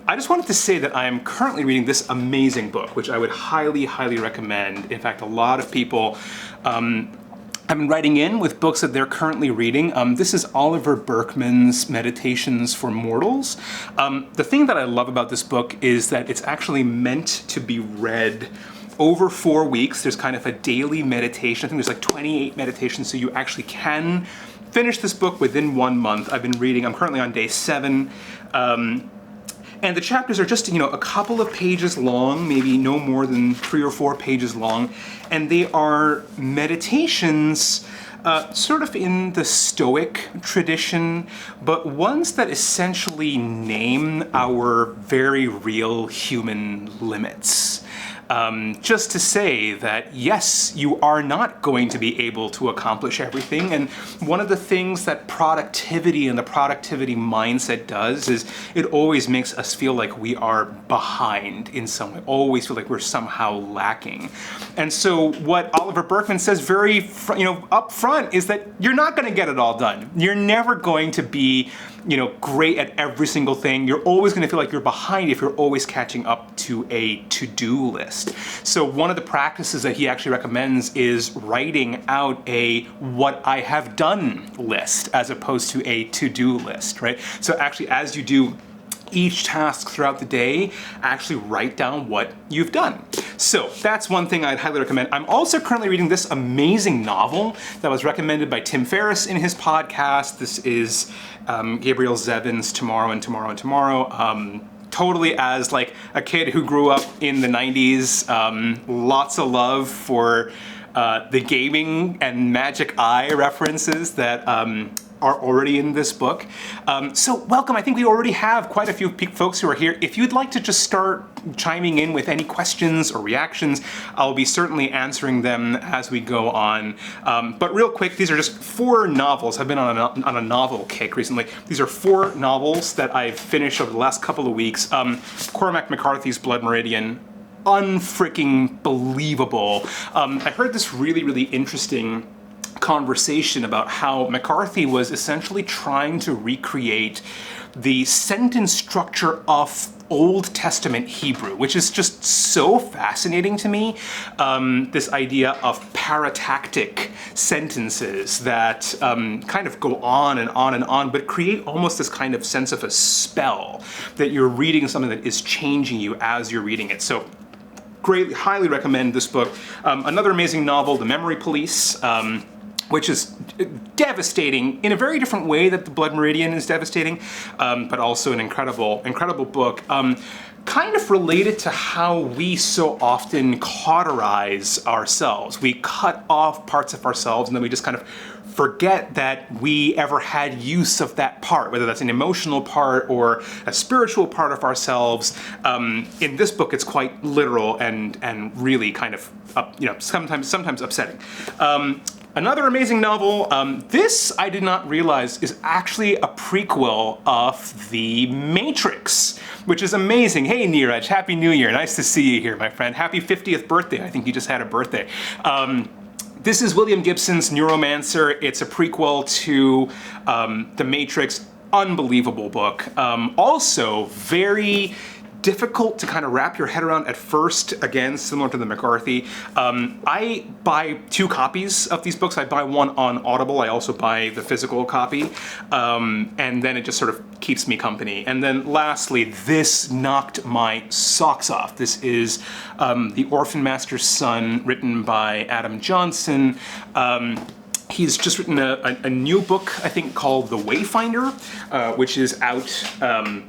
I just wanted to say that I am currently reading this amazing book, which I would highly, highly recommend. In fact, a lot of people have been writing in with books that they're currently reading. This is Oliver Burkeman's Meditations for Mortals. The thing that I love about this book is that it's actually meant to be read over 4 weeks. There's kind of a daily meditation. I think there's like 28 meditations, so you actually can finish this book within 1 month. I'm currently on day 7. And the chapters are just, a couple of pages long, maybe no more than 3 or 4 pages long. And they are meditations sort of in the Stoic tradition, but ones that essentially name our very real human limits. Just to say that, yes, you are not going to be able to accomplish everything. And one of the things that productivity and the productivity mindset does is it always makes us feel like we are behind in some way, always feel like we're somehow lacking. And so what Oliver Burkeman says very, up front is that you're not going to get it all done. You're never going to be great at every single thing. You're always going to feel like you're behind if you're always catching up to a to-do list. So one of the practices that he actually recommends is writing out a what I have done list as opposed to a to-do list, right? So actually, as you do each task throughout the day, actually write down what you've done. So that's one thing I'd highly recommend. I'm also currently reading this amazing novel that was recommended by Tim Ferriss in his podcast. This is Gabriel Zevin's Tomorrow and Tomorrow and Tomorrow. Totally as like a kid who grew up in the 90s, lots of love for the gaming and Magic Eye references that are already in this book. So welcome. I think we already have quite a few folks who are here. If you'd like to just start chiming in with any questions or reactions, I'll be certainly answering them as we go on. But real quick, these are just 4 novels. I've been on a novel kick recently. These are 4 novels that I've finished over the last couple of weeks. Cormac McCarthy's Blood Meridian, unfreaking believable. I heard this really, really interesting conversation about how McCarthy was essentially trying to recreate the sentence structure of Old Testament Hebrew, which is just so fascinating to me. This idea of paratactic sentences that kind of go on and on and on, but create almost this kind of sense of a spell that you're reading something that is changing you as you're reading it. So greatly, highly recommend this book. Another amazing novel, The Memory Police, which is devastating in a very different way that The Blood Meridian is devastating, but also an incredible, incredible book. Kind of related to how we so often cauterize ourselves. We cut off parts of ourselves and then we just kind of forget that we ever had use of that part, whether that's an emotional part or a spiritual part of ourselves. In this book, it's quite literal and really kind of, sometimes upsetting. Another amazing novel, this I did not realize is actually a prequel of The Matrix, which is amazing. Hey Neeraj, Happy New Year. Nice to see you here, my friend. Happy 50th birthday. I think you just had a birthday. This is William Gibson's Neuromancer. It's a prequel to The Matrix. Unbelievable book. Also very difficult to kind of wrap your head around at first, again, similar to the McCarthy. I buy 2 copies of these books. I buy one on Audible. I also buy the physical copy. And then it just sort of keeps me company. And then lastly, this knocked my socks off. This is The Orphan Master's Son, written by Adam Johnson. He's just written a new book, I think, called The Wayfinder, which is out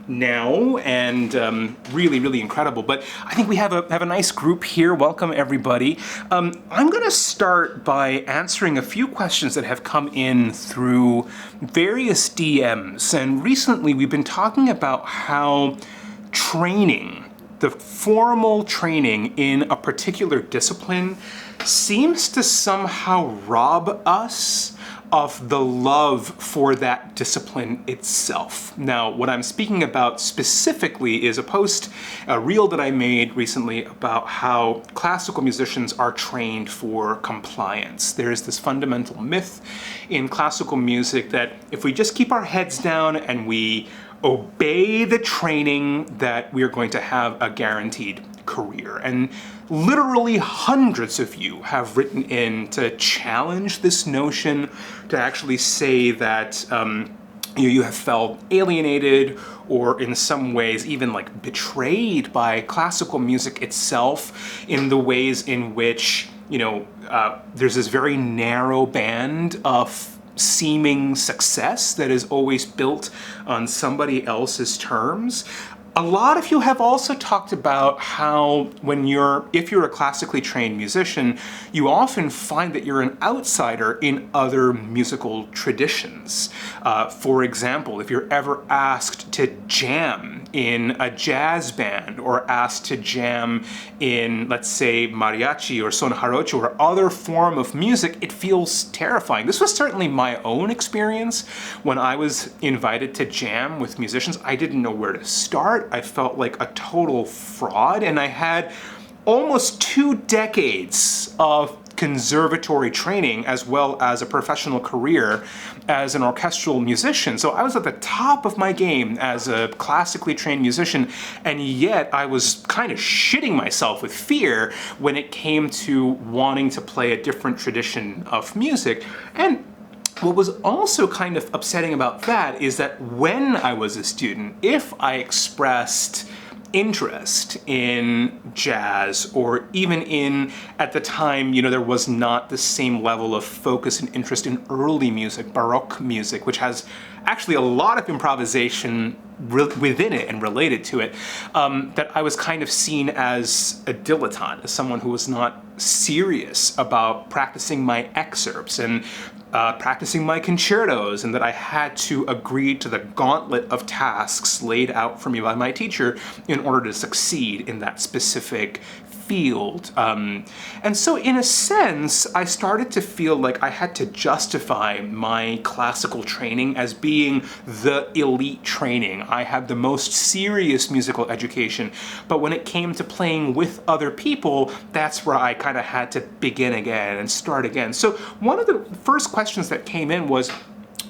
now and really, really incredible. But I think we have a nice group here. Welcome, everybody. I'm going to start by answering a few questions that have come in through various DMs. And recently, we've been talking about how training, the formal training in a particular discipline, seems to somehow rob us of the love for that discipline itself. Now, what I'm speaking about specifically is a reel that I made recently about how classical musicians are trained for compliance. There is this fundamental myth in classical music that if we just keep our heads down and we obey the training that we are going to have a guaranteed career. And literally hundreds of you have written in to challenge this notion, to actually say that you have felt alienated or in some ways even like betrayed by classical music itself, in the ways in which, there's this very narrow band of seeming success that is always built on somebody else's terms. A lot of you have also talked about how if you're a classically trained musician, you often find that you're an outsider in other musical traditions. For example, if you're ever asked to jam in a jazz band, or asked to jam in, let's say, mariachi or son jarocho or other form of music, it feels terrifying. This was certainly my own experience when I was invited to jam with musicians. I didn't know where to start. I felt like a total fraud, and I had almost 2 decades of conservatory training as well as a professional career as an orchestral musician. So I was at the top of my game as a classically trained musician, and yet I was kind of shitting myself with fear when it came to wanting to play a different tradition of music. And what was also kind of upsetting about that is that when I was a student, if I expressed interest in jazz, or even in, at the time, there was not the same level of focus and interest in early music, Baroque music, which has actually a lot of improvisation within it and related to it, that I was kind of seen as a dilettante, as someone who was not serious about practicing my excerpts and practicing my concertos, and that I had to agree to the gauntlet of tasks laid out for me by my teacher in order to succeed in that specific field. And so in a sense, I started to feel like I had to justify my classical training as being the elite training. I had the most serious musical education, but when it came to playing with other people, that's where I kind of had to begin again and start again. So one of the first questions that came in was,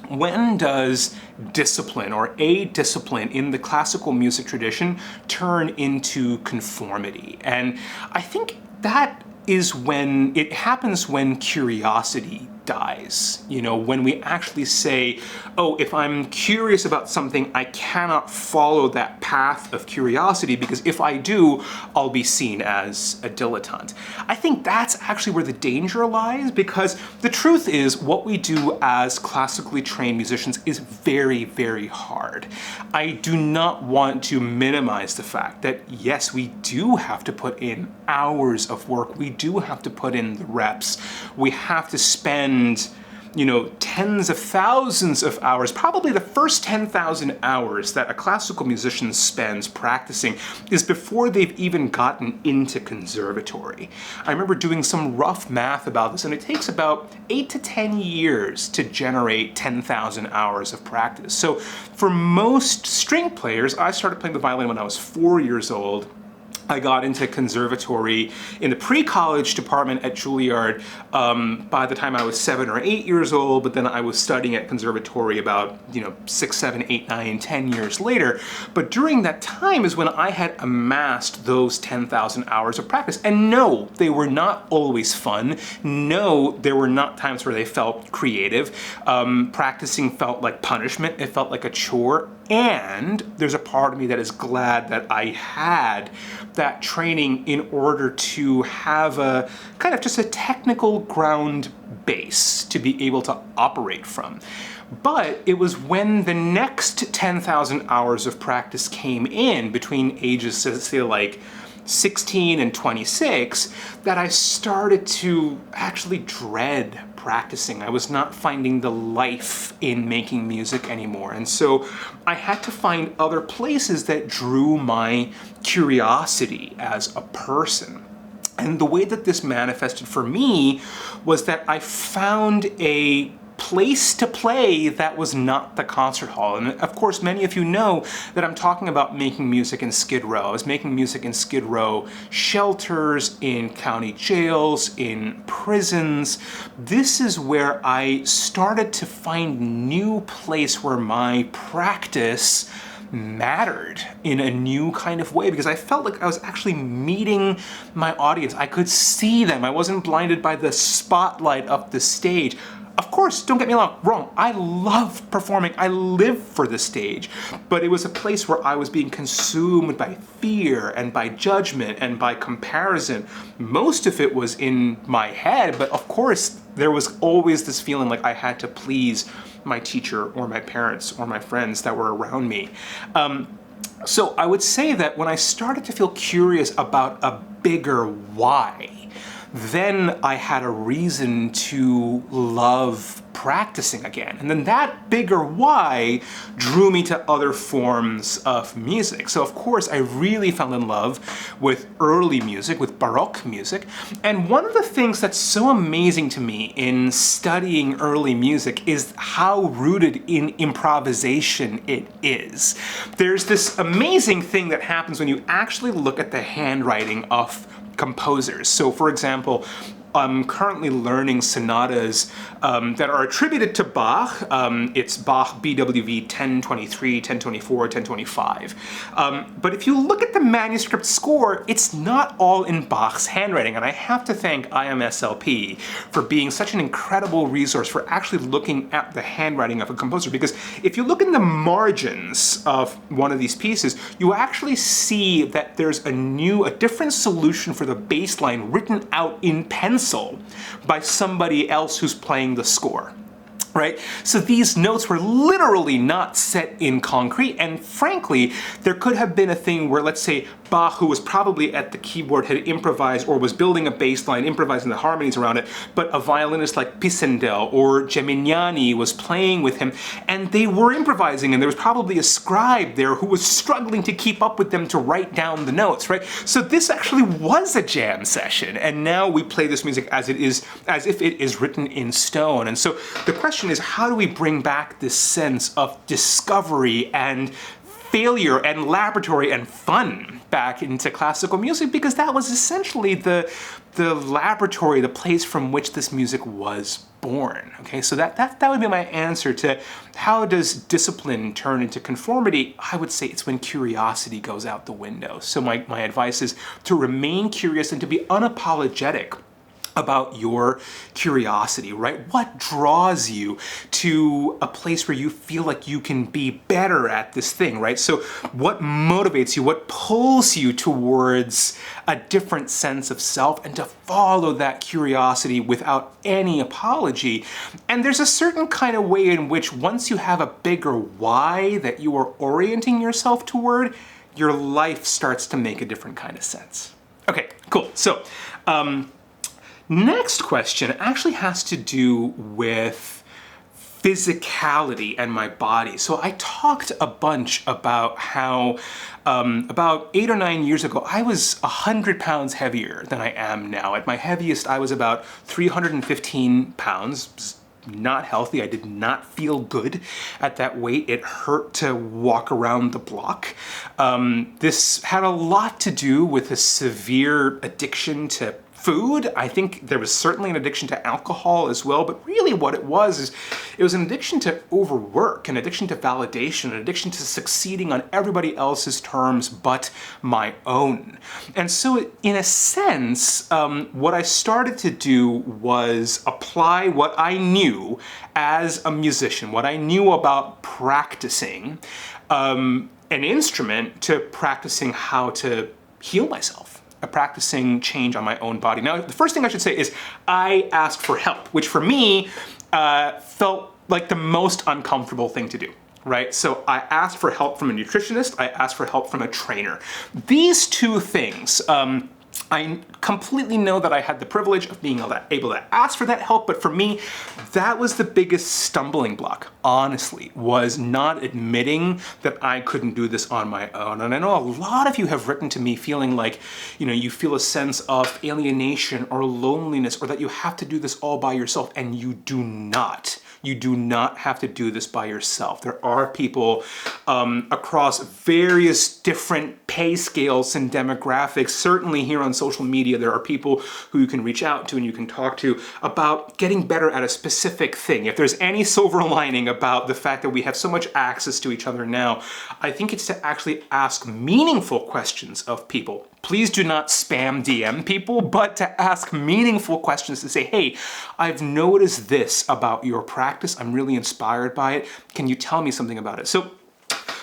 when does discipline, or a discipline in the classical music tradition, turn into conformity? And I think that is when it happens, when curiosity dies. When we actually say, oh, if I'm curious about something, I cannot follow that path of curiosity, because if I do, I'll be seen as a dilettante. I think that's actually where the danger lies, because the truth is, what we do as classically trained musicians is very, very hard. I do not want to minimize the fact that, yes, we do have to put in hours of work. We do have to put in the reps. We have to spend tens of thousands of hours. Probably the first 10,000 hours that a classical musician spends practicing is before they've even gotten into conservatory. I remember doing some rough math about this, and it takes about 8 to 10 years to generate 10,000 hours of practice. So for most string players, I started playing the violin when I was 4 years old. I got into conservatory in the pre-college department at Juilliard by the time I was 7 or 8 years old, but then I was studying at conservatory about 6, 7, 8, 9, 10 years later. But during that time is when I had amassed those 10,000 hours of practice. And no, they were not always fun. No, there were not times where they felt creative. Practicing felt like punishment. It felt like a chore. And there's a part of me that is glad that I had that training in order to have a kind of just a technical ground base to be able to operate from. But it was when the next 10,000 hours of practice came in between ages, say like 16 and 26, that I started to actually dread practicing. I was not finding the life in making music anymore. And so I had to find other places that drew my curiosity as a person. And the way that this manifested for me was that I found a place to play that was not the concert hall. And of course, many of you know that I'm talking about making music in Skid Row. I was making music in Skid Row shelters, in county jails, in prisons. This is where I started to find new place where my practice mattered in a new kind of way, because I felt like I was actually meeting my audience. I could see them. I wasn't blinded by the spotlight of the stage. Of course, don't get me wrong, I love performing, I live for the stage, but it was a place where I was being consumed by fear and by judgment and by comparison. Most of it was in my head, but of course, there was always this feeling like I had to please my teacher or my parents or my friends that were around me. So I would say that when I started to feel curious about a bigger why, then I had a reason to love practicing again. And then that bigger why drew me to other forms of music. So of course, I really fell in love with early music, with Baroque music. And one of the things that's so amazing to me in studying early music is how rooted in improvisation it is. There's this amazing thing that happens when you actually look at the handwriting of composers. So for example, I'm currently learning sonatas that are attributed to Bach. It's Bach BWV 1023, 1024, 1025. But if you look at the manuscript score, it's not all in Bach's handwriting. And I have to thank IMSLP for being such an incredible resource for actually looking at the handwriting of a composer. Because if you look in the margins of one of these pieces, you actually see that there's a different solution for the bass line written out in pencil by somebody else who's playing the score, right? So these notes were literally not set in concrete, and frankly, there could have been a thing where, let's say, Bach, who was probably at the keyboard, had improvised or was building a bass line, improvising the harmonies around it, but a violinist like Pisendel or Gemignani was playing with him, and they were improvising, and there was probably a scribe there who was struggling to keep up with them to write down the notes, right? So this actually was a jam session, and now we play this music as if it is written in stone. And so the question is, how do we bring back this sense of discovery and failure and laboratory and fun back into classical music? Because that was essentially the laboratory, the place from which this music was born. Okay, so that would be my answer to how does discipline turn into conformity. I would say it's when curiosity goes out the window. So my advice is to remain curious and to be unapologetic about your curiosity, right? What draws you to a place where you feel like you can be better at this thing, right? So what motivates you, what pulls you towards a different sense of self, and to follow that curiosity without any apology. And there's a certain kind of way in which once you have a bigger why that you are orienting yourself toward, your life starts to make a different kind of sense. Okay, cool. So, next question actually has to do with physicality and my body. So I talked a bunch about how about 8 or 9 years ago, I was 100 pounds heavier than I am now. At my heaviest, I was about 315 pounds. Not healthy. I did not feel good at that weight. It hurt to walk around the block. This had a lot to do with a severe addiction to food. I think there was certainly an addiction to alcohol as well, but really what it was an addiction to overwork, an addiction to validation, an addiction to succeeding on everybody else's terms but my own. And so in a sense, what I started to do was apply what I knew as a musician, what I knew about practicing an instrument, to practicing how to heal myself, practicing change on my own body. Now, the first thing I should say is I asked for help, which for me felt like the most uncomfortable thing to do, right? So I asked for help from a nutritionist, I asked for help from a trainer. These two things, I completely know that I had the privilege of being able to ask for that help, but for me, that was the biggest stumbling block, honestly, was not admitting that I couldn't do this on my own. And I know a lot of you have written to me feeling like, you feel a sense of alienation or loneliness, or that you have to do this all by yourself, and you do not. You do not have to do this by yourself. There are people across various different pay scales and demographics. Certainly here on social media, there are people who you can reach out to and you can talk to about getting better at a specific thing. If there's any silver lining about the fact that we have so much access to each other now, I think it's to actually ask meaningful questions of people. Please do not spam DM people, but to ask meaningful questions, to say, hey, I've noticed this about your practice. I'm really inspired by it. Can you tell me something about it? So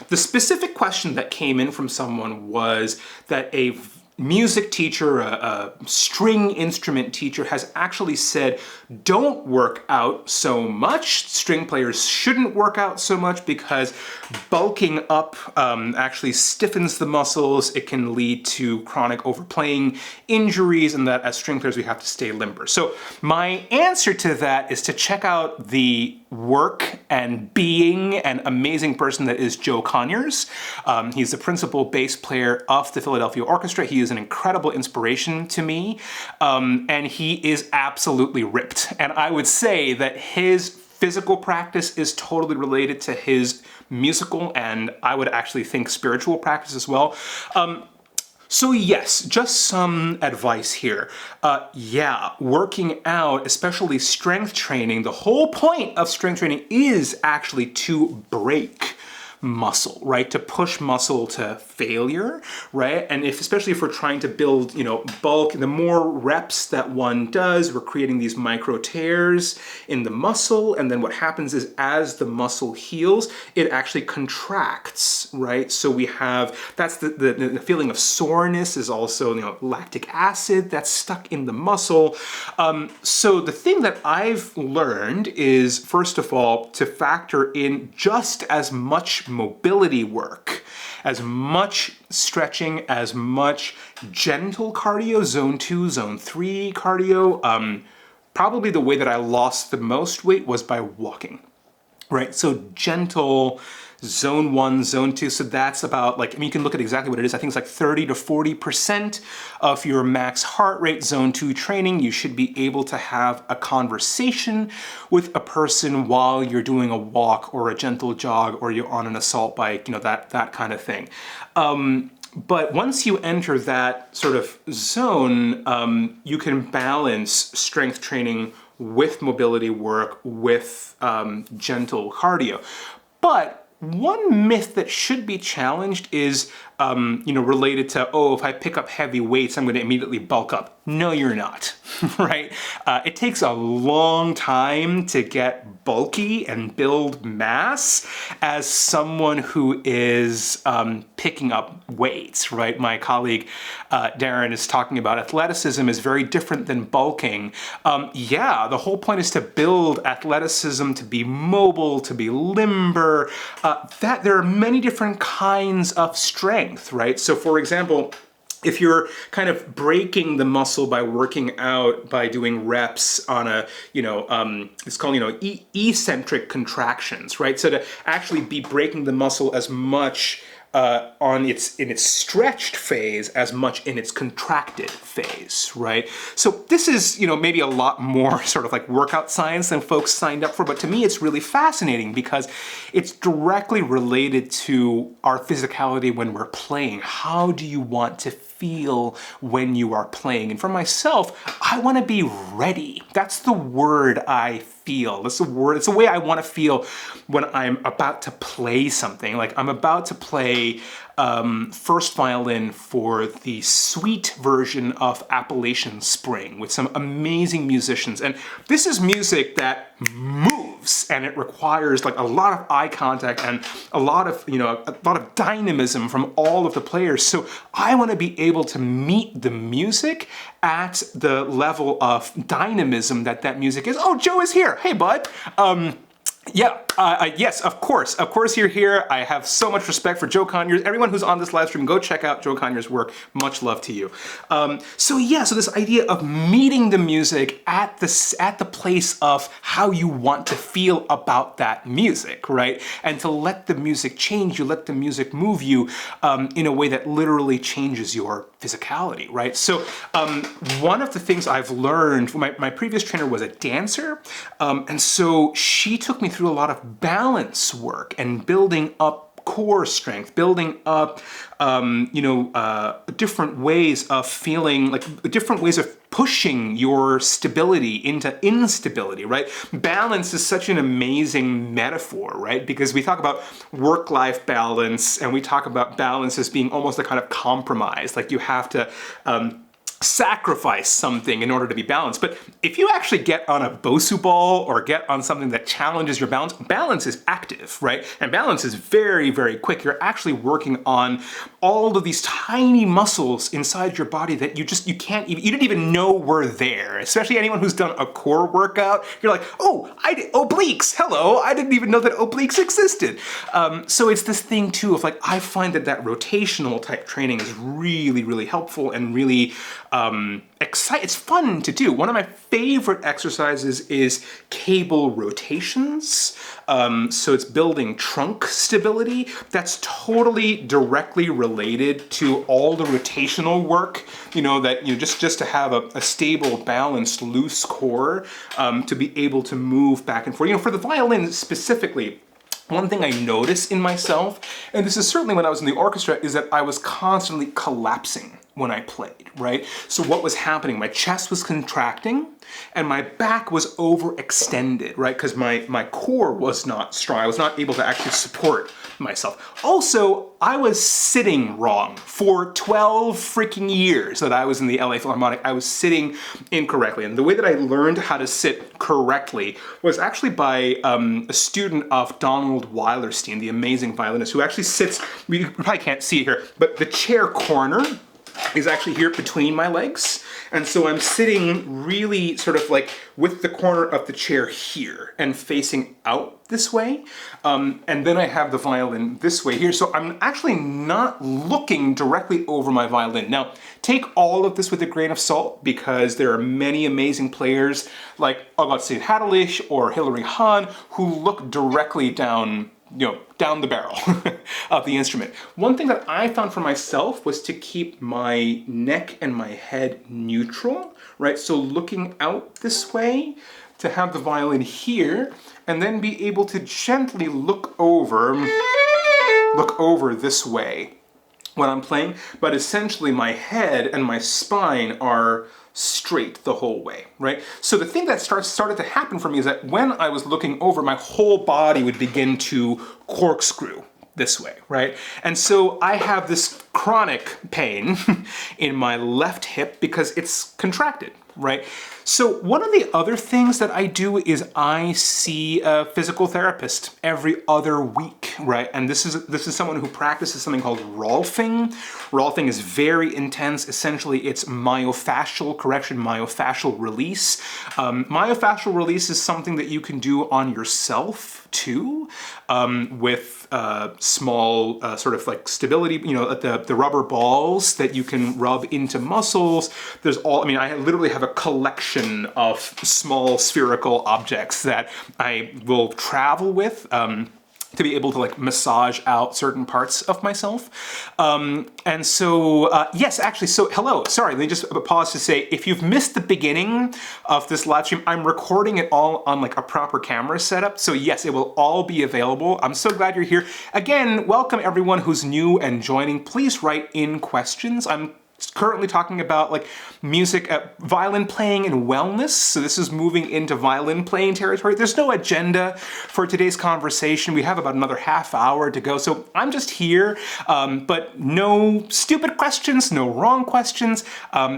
the specific question that came in from someone was that a music teacher, a string instrument teacher, has actually said, don't work out so much. String players shouldn't work out so much because bulking up actually stiffens the muscles. It can lead to chronic overplaying injuries, and that as string players we have to stay limber. So my answer to that is to check out the work and being an amazing person that is Joe Conyers. He's the principal bass player of the Philadelphia Orchestra. He is an incredible inspiration to me, and he is absolutely ripped. And I would say that his physical practice is totally related to his musical, and I would actually think spiritual practice as well. So yes, just some advice here. Yeah, working out, especially strength training, the whole point of strength training is actually to break muscle, right? To push muscle to failure, right? And especially if we're trying to build, bulk, the more reps that one does, we're creating these micro tears in the muscle. And then what happens is as the muscle heals, it actually contracts, right? So we have, that's the feeling of soreness is also, lactic acid that's stuck in the muscle. So the thing that I've learned is, first of all, to factor in just as much mobility work, as much stretching, as much gentle cardio, zone 2, zone 3 cardio. Probably the way that I lost the most weight was by walking, right? So gentle, zone 1, zone 2, so that's about you can look at exactly what it is. I think it's like 30 to 40% of your max heart rate. Zone 2 training, you should be able to have a conversation with a person while you're doing a walk or a gentle jog or you're on an assault bike, that kind of thing. But once you enter that sort of zone, you can balance strength training with mobility work, with gentle cardio. But one myth that should be challenged is, related to, if I pick up heavy weights, I'm going to immediately bulk up. No, you're not, right? It takes a long time to get bulky and build mass as someone who is picking up weights, right? My colleague Darren is talking about athleticism is very different than bulking. Yeah, the whole point is to build athleticism, to be mobile, to be limber. That there are many different kinds of strength, right? So for example, if you're kind of breaking the muscle by working out, by doing reps on a, it's called, eccentric contractions, right? So to actually be breaking the muscle as much in its stretched phase as much in its contracted phase, right? So this is, maybe a lot more sort of like workout science than folks signed up for, but to me it's really fascinating because it's directly related to our physicality when we're playing. How do you want to feel when you are playing? And for myself, I want to be ready. That's the word I feel. That's the word. It's the way I want to feel when I'm about to play something. Like I'm about to play first violin for the suite version of Appalachian Spring with some amazing musicians. And this is music that moves and it requires a lot of eye contact and a lot of dynamism from all of the players. So I want to be able to meet the music at the level of dynamism that music is. Oh, Joe is here. Hey, bud. Yeah, Yes, of course. Of course you're here. I have so much respect for Joe Conyers. Everyone who's on this live stream, go check out Joe Conyers' work. Much love to you. So this idea of meeting the music at the place of how you want to feel about that music, right? And to let the music change you, let the music move you in a way that literally changes your physicality, right? So one of the things I've learned, my previous trainer was a dancer, and so she took me through a lot of balance work and building up core strength, building up, different ways of feeling, like different ways of pushing your stability into instability, right? Balance is such an amazing metaphor, right? Because we talk about work-life balance and we talk about balance as being almost a kind of compromise, like you have to, sacrifice something in order to be balanced. But if you actually get on a Bosu ball or get on something that challenges your balance, balance is active, right? And balance is very, very quick. You're actually working on all of these tiny muscles inside your body that you didn't even know were there. Especially anyone who's done a core workout, you're like, oh, obliques, hello, I didn't even know that obliques existed. So it's this thing too of like, I find that rotational type training is really, really helpful and really it's fun to do. One of my favorite exercises is cable rotations. So it's building trunk stability. That's totally directly related to all the rotational work, just to have a stable, balanced, loose core, to be able to move back and forth. For the violin specifically, one thing I notice in myself, and this is certainly when I was in the orchestra, is that I was constantly collapsing when I played, right? So what was happening? My chest was contracting and my back was overextended, right? Because my core was not strong. I was not able to actually support myself. Also, I was sitting wrong for 12 freaking years that I was in the LA Philharmonic. I was sitting incorrectly. And the way that I learned how to sit correctly was actually by a student of Donald Weilerstein, the amazing violinist, who actually sits, you probably can't see it here, but the chair corner is actually here between my legs. And so I'm sitting really sort of like with the corner of the chair here and facing out this way. And then I have the violin this way here. So I'm actually not looking directly over my violin. Now, take all of this with a grain of salt because there are many amazing players like Augustin Hadelich or Hilary Hahn who look directly down the barrel of the instrument. One thing that I found for myself was to keep my neck and my head neutral, right? So looking out this way, to have the violin here, and then be able to gently look over this way when I'm playing, but essentially my head and my spine are straight the whole way, right? So the thing that started to happen for me is that when I was looking over, my whole body would begin to corkscrew this way, right? And so I have this chronic pain in my left hip because it's contracted, right? So one of the other things that I do is I see a physical therapist every other week, right? And this is someone who practices something called Rolfing. Rolfing is very intense. Essentially, it's myofascial correction, myofascial release. Myofascial release is something that you can do on yourself too, with small sort of like stability, the rubber balls that you can rub into muscles. I literally have a collection of small spherical objects that I will travel with to be able to like massage out certain parts of myself. And so, yes, actually, so hello, sorry, let me just pause to say, if you've missed the beginning of this live stream, I'm recording it all on like a proper camera setup. So yes, it will all be available. I'm so glad you're here. Again, welcome everyone who's new and joining. Please write in questions. I'm currently talking about like music, violin playing and wellness. So this is moving into violin playing territory. There's no agenda for today's conversation. We have about another half hour to go. So I'm just here, but no stupid questions, no wrong questions.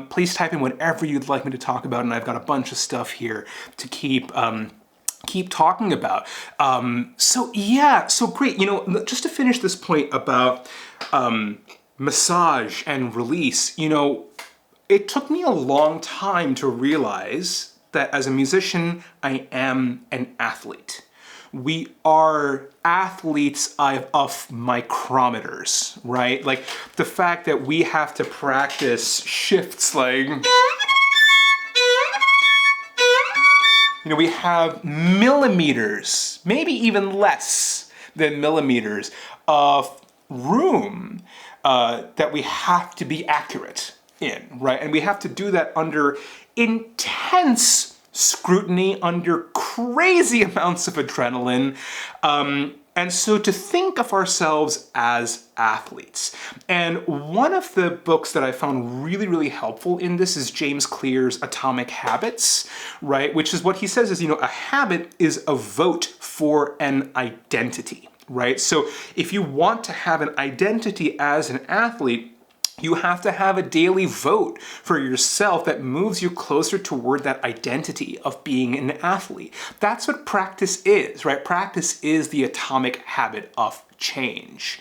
Please type in whatever you'd like me to talk about. And I've got a bunch of stuff here to keep talking about. So great. Just to finish this point about massage and release, it took me a long time to realize that as a musician, I am an athlete, we are athletes of micrometers, right? Like the fact that we have to practice shifts like, we have millimeters, maybe even less than millimeters of room that we have to be accurate in, right? And we have to do that under intense scrutiny, under crazy amounts of adrenaline. And so to think of ourselves as athletes. And one of the books that I found really, really helpful in this is James Clear's Atomic Habits, right? Which is what he says is, a habit is a vote for an identity, right? So if you want to have an identity as an athlete, you have to have a daily vote for yourself that moves you closer toward that identity of being an athlete. That's what practice is, right? Practice is the atomic habit of change.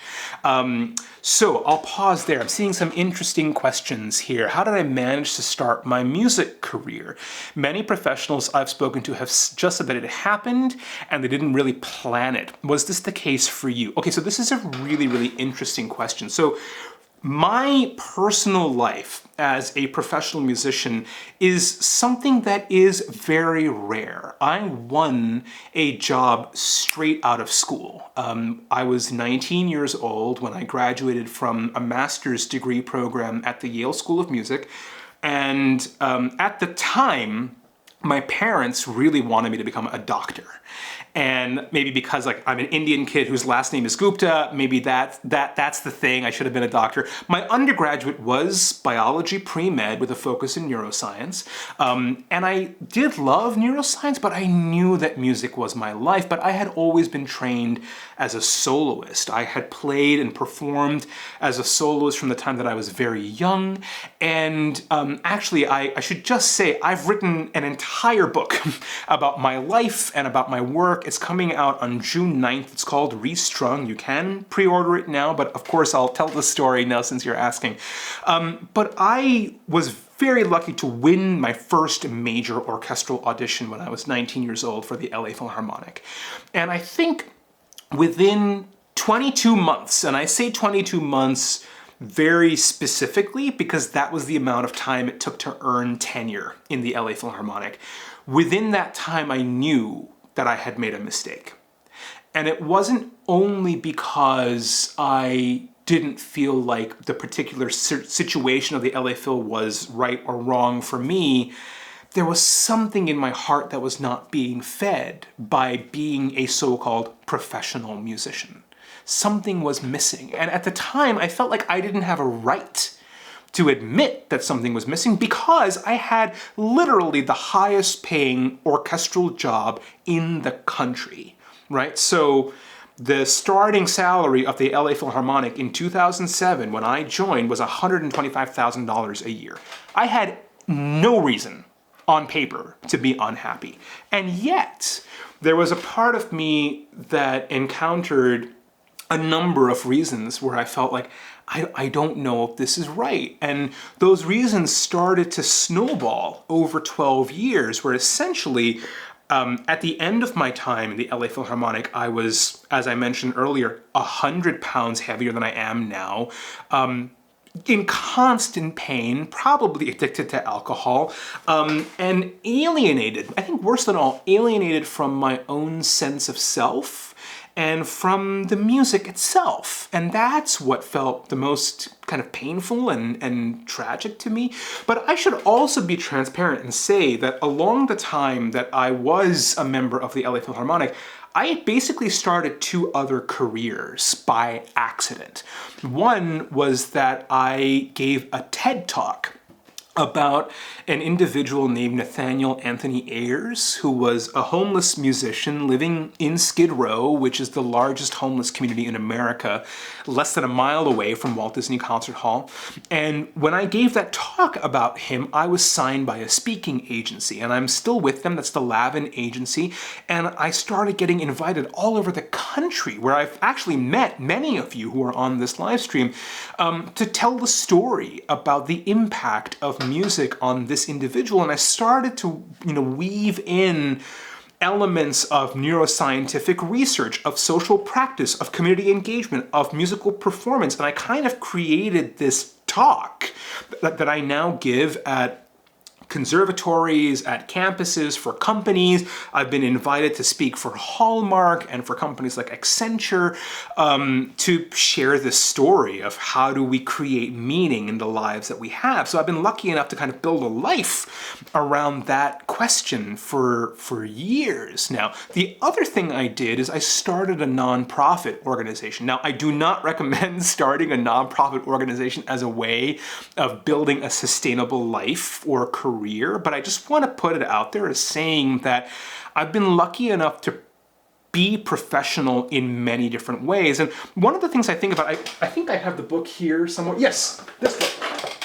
So I'll pause there. I'm seeing some interesting questions here. How did I manage to start my music career? Many professionals I've spoken to have just said that it happened and they didn't really plan it. Was this the case for you? Okay, so this is a really, really interesting question. So my personal life as a professional musician is something that is very rare. I won a job straight out of school. I was 19 years old when I graduated from a master's degree program at the Yale School of Music. And at the time, my parents really wanted me to become a doctor. And maybe because I'm an Indian kid whose last name is Gupta, maybe that's the thing, I should have been a doctor. My undergraduate was biology pre-med with a focus in neuroscience. And I did love neuroscience, but I knew that music was my life. But I had always been trained as a soloist. I had played and performed as a soloist from the time that I was very young. And actually, I should just say, I've written an entire book about my life and about my work. It's coming out on June 9th. It's called Restrung. You can pre-order it now, but of course I'll tell the story now since you're asking. But I was very lucky to win my first major orchestral audition when I was 19 years old for the LA Philharmonic. And I think within 22 months, and I say 22 months very specifically because that was the amount of time it took to earn tenure in the LA Philharmonic. Within that time, I knew that I had made a mistake. And it wasn't only because I didn't feel like the particular situation of the LA Phil was right or wrong for me. There was something in my heart that was not being fed by being a so-called professional musician. Something was missing. And at the time, I felt like I didn't have a right to admit that something was missing because I had literally the highest paying orchestral job in the country, right? So the starting salary of the LA Philharmonic in 2007 when I joined was $125,000 a year. I had no reason on paper to be unhappy. And yet, there was a part of me that encountered a number of reasons where I felt like, I don't know if this is right. And those reasons started to snowball over 12 years, where essentially, at the end of my time in the LA Philharmonic, I was, as I mentioned earlier, 100 pounds heavier than I am now, in constant pain, probably addicted to alcohol, and alienated, I think worse than all, alienated from my own sense of self and from the music itself. And that's what felt the most kind of painful and tragic to me. But I should also be transparent and say that along the time that I was a member of the LA Philharmonic, I had basically started 2 other careers by accident. One was that I gave a TED Talk about an individual named Nathaniel Anthony Ayers, who was a homeless musician living in Skid Row, which is the largest homeless community in America, less than a mile away from Walt Disney Concert Hall. And when I gave that talk about him, I was signed by a speaking agency, and I'm still with them. That's the Lavin Agency. And I started getting invited all over the country, where I've actually met many of you who are on this live stream, to tell the story about the impact of music on this individual. And I started to, weave in elements of neuroscientific research, of social practice, of community engagement, of musical performance. And I kind of created this talk that I now give at conservatories, at campuses, for companies. I've been invited to speak for Hallmark and for companies like Accenture to share this story of how do we create meaning in the lives that we have. So I've been lucky enough to kind of build a life around that question for years now. The other thing I did is I started a nonprofit organization. Now, I do not recommend starting a nonprofit organization as a way of building a sustainable life or career, but I just want to put it out there as saying that I've been lucky enough to be professional in many different ways. And one of the things I think about, I think I have the book here somewhere. Yes, this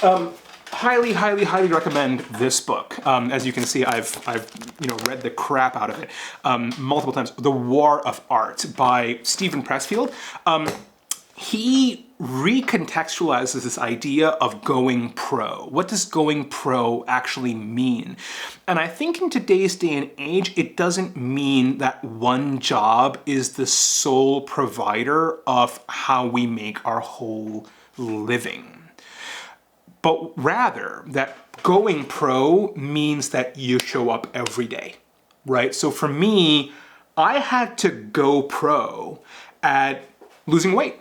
book. Highly, highly, highly recommend this book. As you can see, I've read the crap out of it multiple times. The War of Art by Stephen Pressfield. He recontextualizes this idea of going pro. What does going pro actually mean? And I think in today's day and age, it doesn't mean that one job is the sole provider of how we make our whole living. But rather, that going pro means that you show up every day, right? So for me, I had to go pro at losing weight.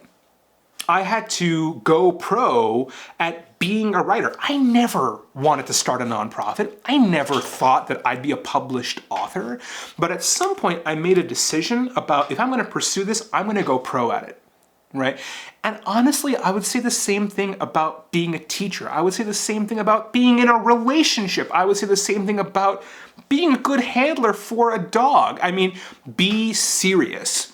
I had to go pro at being a writer. I never wanted to start a nonprofit. I never thought that I'd be a published author. But at some point, I made a decision about if I'm going to pursue this, I'm going to go pro at it, right? And honestly, I would say the same thing about being a teacher. I would say the same thing about being in a relationship. I would say the same thing about being a good handler for a dog. I mean, be serious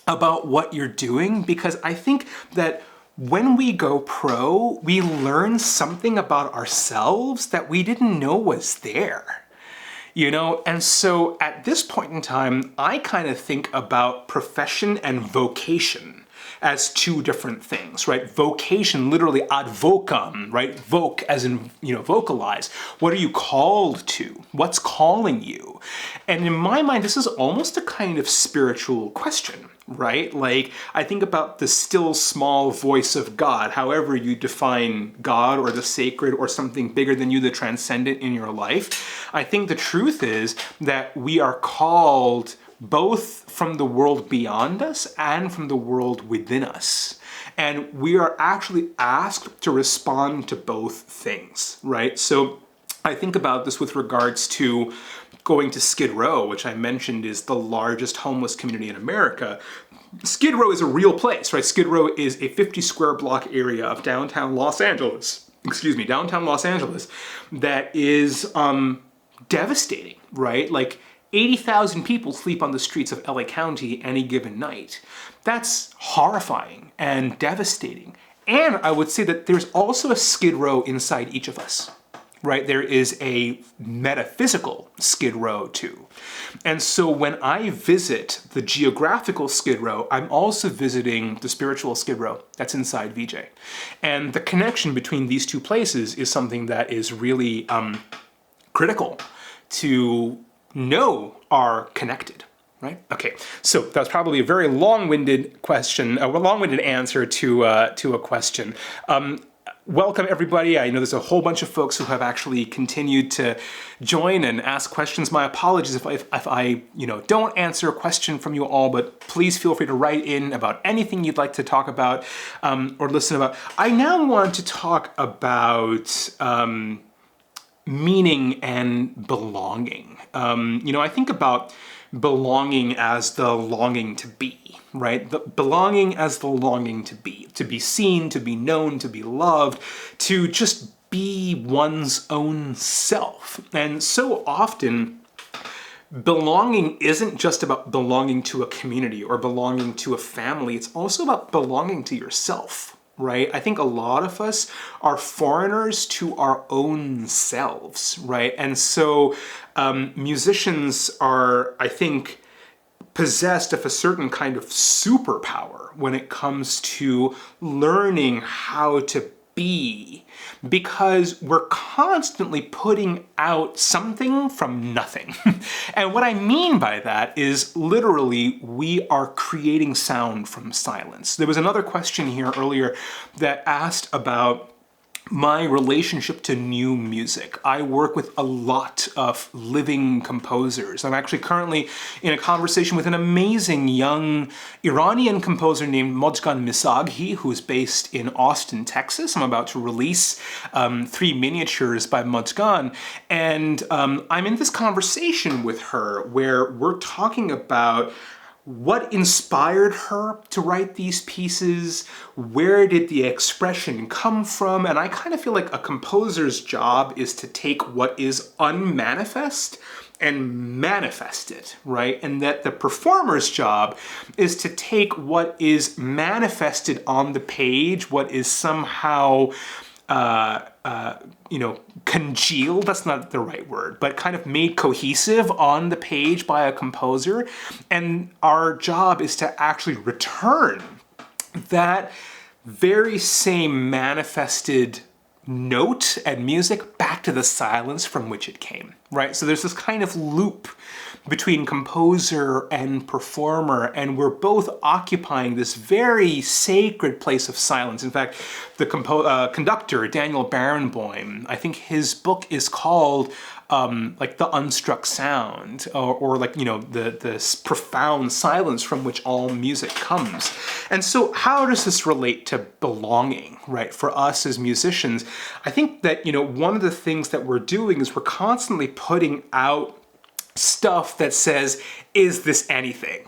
about what you're doing, because I think that when we go pro, we learn something about ourselves that we didn't know was there. And so at this point in time, I kind of think about profession and vocation as two different things, right? Vocation, literally ad vocem, right? Voc, as in, vocalize. What are you called to? What's calling you? And in my mind, this is almost a kind of spiritual question, right? Like, I think about the still small voice of God, however you define God or the sacred or something bigger than you, the transcendent in your life. I think the truth is that we are called both from the world beyond us and from the world within us. And we are actually asked to respond to both things, right? So I think about this with regards to going to Skid Row, which I mentioned is the largest homeless community in America. Skid Row is a real place, right? Skid Row is a 50 square block area of downtown Los Angeles, that is devastating, right? Like, 80,000 people sleep on the streets of LA County any given night. That's horrifying and devastating. And I would say that there's also a Skid Row inside each of us, right? There is a metaphysical Skid Row too. And so when I visit the geographical Skid Row, I'm also visiting the spiritual Skid Row that's inside VJ. And the connection between these two places is something that is really critical to know are connected, right? Okay, so that was probably a very long-winded question, a long-winded answer to a question. Welcome, everybody. I know there's a whole bunch of folks who have actually continued to join and ask questions. My apologies if I don't answer a question from you all, but please feel free to write in about anything you'd like to talk about or listen about. I now want to talk about meaning and belonging. I think about belonging as the longing to be, right? The belonging as the longing to be seen, to be known, to be loved, to just be one's own self. And so often, belonging isn't just about belonging to a community or belonging to a family. It's also about belonging to yourself, right? I think a lot of us are foreigners to our own selves, right? And so musicians are, I think, possessed of a certain kind of superpower when it comes to learning how to be, because we're constantly putting out something from nothing. And what I mean by that is literally we are creating sound from silence. There was another question here earlier that asked about my relationship to new music. I work with a lot of living composers. I'm actually currently in a conversation with an amazing young Iranian composer named Mojgan Misaghi, who's based in Austin, Texas. I'm about to release 3 miniatures by Mojgan, and I'm in this conversation with her where we're talking about what inspired her to write these pieces? Where did the expression come from? And I kind of feel like a composer's job is to take what is unmanifest and manifest it, right? And that the performer's job is to take what is manifested on the page, what is somehow congealed, that's not the right word, but kind of made cohesive on the page by a composer. And our job is to actually return that very same manifested note and music back to the silence from which it came, right? So there's this kind of loop between composer and performer, and we're both occupying this very sacred place of silence. In fact, the conductor, Daniel Barenboim, I think his book is called like The Unstruck Sound, or like, this profound silence from which all music comes. And so how does this relate to belonging, right? For us as musicians, I think that, one of the things that we're doing is we're constantly putting out stuff that says, is this anything?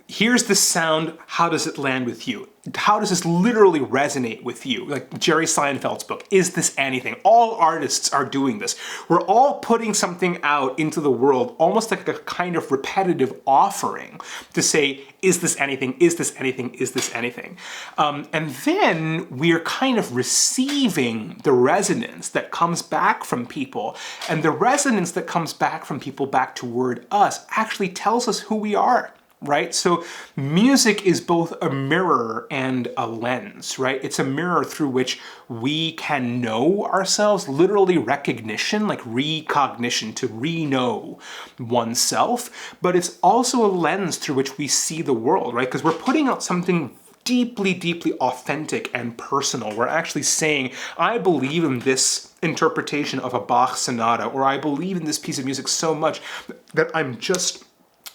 Here's the sound, how does it land with you? How does this literally resonate with you? Like Jerry Seinfeld's book, Is This Anything? All artists are doing this. We're all putting something out into the world, almost like a kind of repetitive offering to say, is this anything? Is this anything? Is this anything? And then we're kind of receiving the resonance that comes back from people. And the resonance that comes back from people back toward us actually tells us who we are. Right? So music is both a mirror and a lens, right? It's a mirror through which we can know ourselves, literally recognition, like recognition, to re-know oneself, but it's also a lens through which we see the world, right? Because we're putting out something deeply, deeply authentic and personal. We're actually saying, I believe in this interpretation of a Bach sonata, or I believe in this piece of music so much that I'm just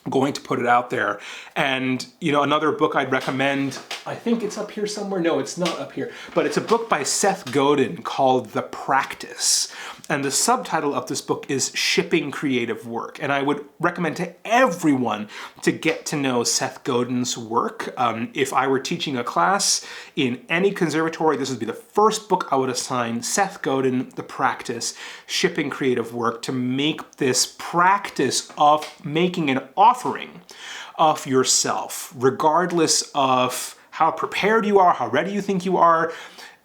going to put it out there. And another book I'd recommend, I think it's up here somewhere. No, it's not up here, but it's a book by Seth Godin called The Practice. And the subtitle of this book is Shipping Creative Work. And I would recommend to everyone to get to know Seth Godin's work. If I were teaching a class in any conservatory, this would be the first book I would assign: Seth Godin, The Practice, Shipping Creative Work, to make this practice of making an offering of yourself, regardless of how prepared you are, how ready you think you are,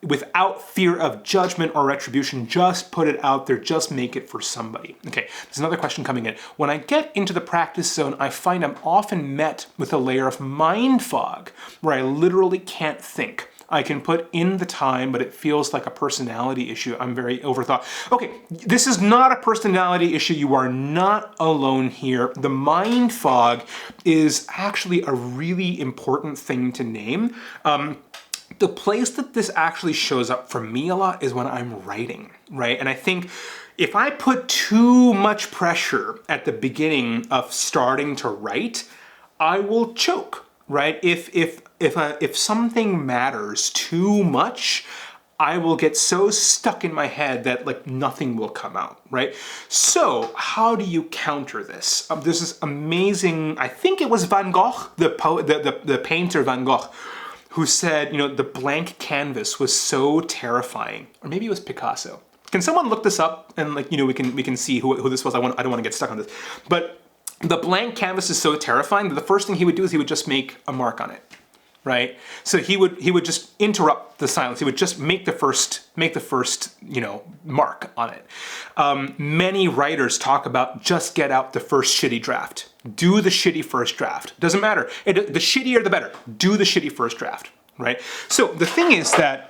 without fear of judgment or retribution. Just put it out there, just make it for somebody. Okay, there's another question coming in. When I get into the practice zone, I find I'm often met with a layer of mind fog where I literally can't think. I can put in the time, but it feels like a personality issue. I'm very overthought. Okay, this is not a personality issue. You are not alone here. The mind fog is actually a really important thing to name. The place that this actually shows up for me a lot is when I'm writing, right? And I think if I put too much pressure at the beginning of starting to write, I will choke, right? If something matters too much, I will get so stuck in my head that like nothing will come out, right? So how do you counter this? There's this amazing, I think it was Van Gogh, the poet, the painter Van Gogh, who said, the blank canvas was so terrifying. Or maybe it was Picasso. Can someone look this up and we can see who this was? I don't want to get stuck on this. But the blank canvas is so terrifying that the first thing he would do is he would just make a mark on it, right? So he would just interrupt the silence. He would just make the first mark on it. Many writers talk about just get out the first shitty draft. Do the shitty first draft. Doesn't matter. The shittier the better. Do the shitty first draft, right? So the thing is that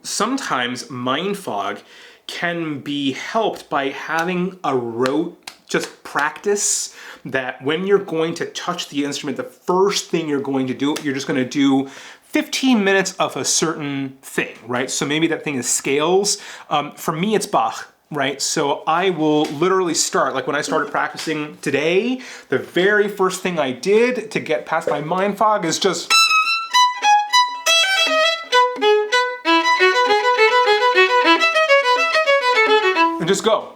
sometimes mind fog can be helped by having a rote just practice that when you're going to touch the instrument, the first thing you're going to do, you're just going to do 15 minutes of a certain thing, right? So maybe that thing is scales. For me, it's Bach, right? So I will literally start, like when I started practicing today, the very first thing I did to get past my mind fog is just... and just go.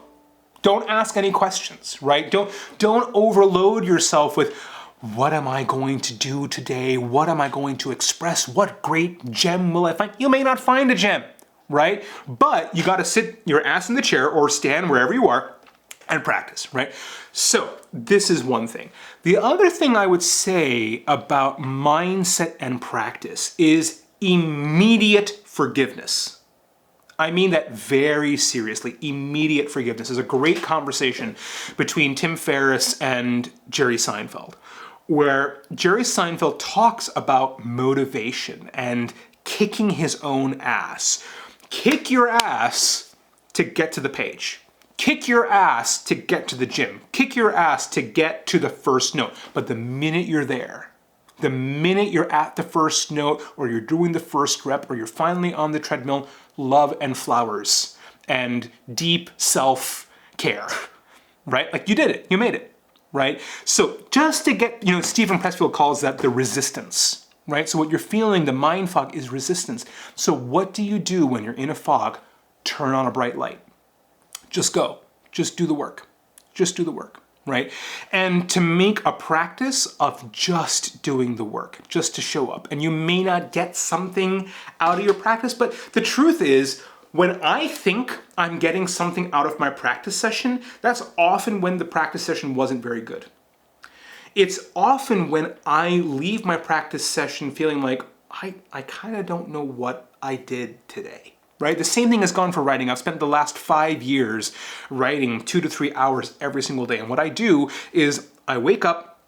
Don't ask any questions, right? Don't overload yourself with, what am I going to do today? What am I going to express? What great gem will I find? You may not find a gem, right? But you got to sit your ass in the chair or stand wherever you are and practice, right? So this is one thing. The other thing I would say about mindset and practice is immediate forgiveness. I mean that very seriously. Immediate forgiveness. There's a great conversation between Tim Ferriss and Jerry Seinfeld, where Jerry Seinfeld talks about motivation and kicking his own ass. Kick your ass to get to the page. Kick your ass to get to the gym. Kick your ass to get to the first note. But the minute you're there, the minute you're at the first note, or you're doing the first rep, or you're finally on the treadmill, love and flowers and deep self-care, right? Like you did it, you made it, right? So just to get, Stephen Pressfield calls that the resistance, right? So what you're feeling, the mind fog, is resistance. So what do you do when you're in a fog? Turn on a bright light. Just go. Just do the work. Just do the work, right? And to make a practice of just doing the work, just to show up. And you may not get something out of your practice, but the truth is, when I think I'm getting something out of my practice session, that's often when the practice session wasn't very good. It's often when I leave my practice session feeling like, I kind of don't know what I did today. Right? The same thing has gone for writing. I've spent the last 5 years writing 2 to 3 hours every single day. And what I do is I wake up,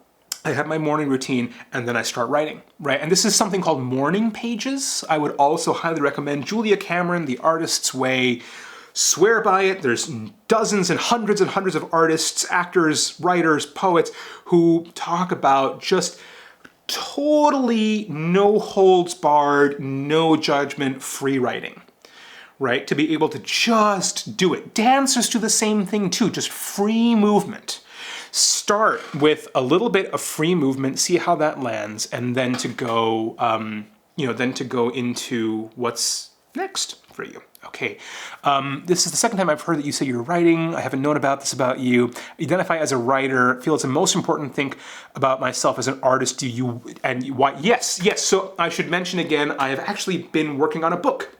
I have my morning routine, and then I start writing, right? And this is something called morning pages. I would also highly recommend Julia Cameron, The Artist's Way. Swear by it. There's dozens and hundreds of artists, actors, writers, poets who talk about just totally no holds barred, no judgment, free writing. Right? To be able to just do it. Dancers do the same thing too, just free movement. Start with a little bit of free movement, see how that lands, and then to go, into what's next for you. Okay, this is the second time I've heard that you say you're writing. I haven't known about this about you. Identify as a writer. Feel it's the most important thing about myself as an artist. Do you, and why? Yes. So I should mention again, I have actually been working on a book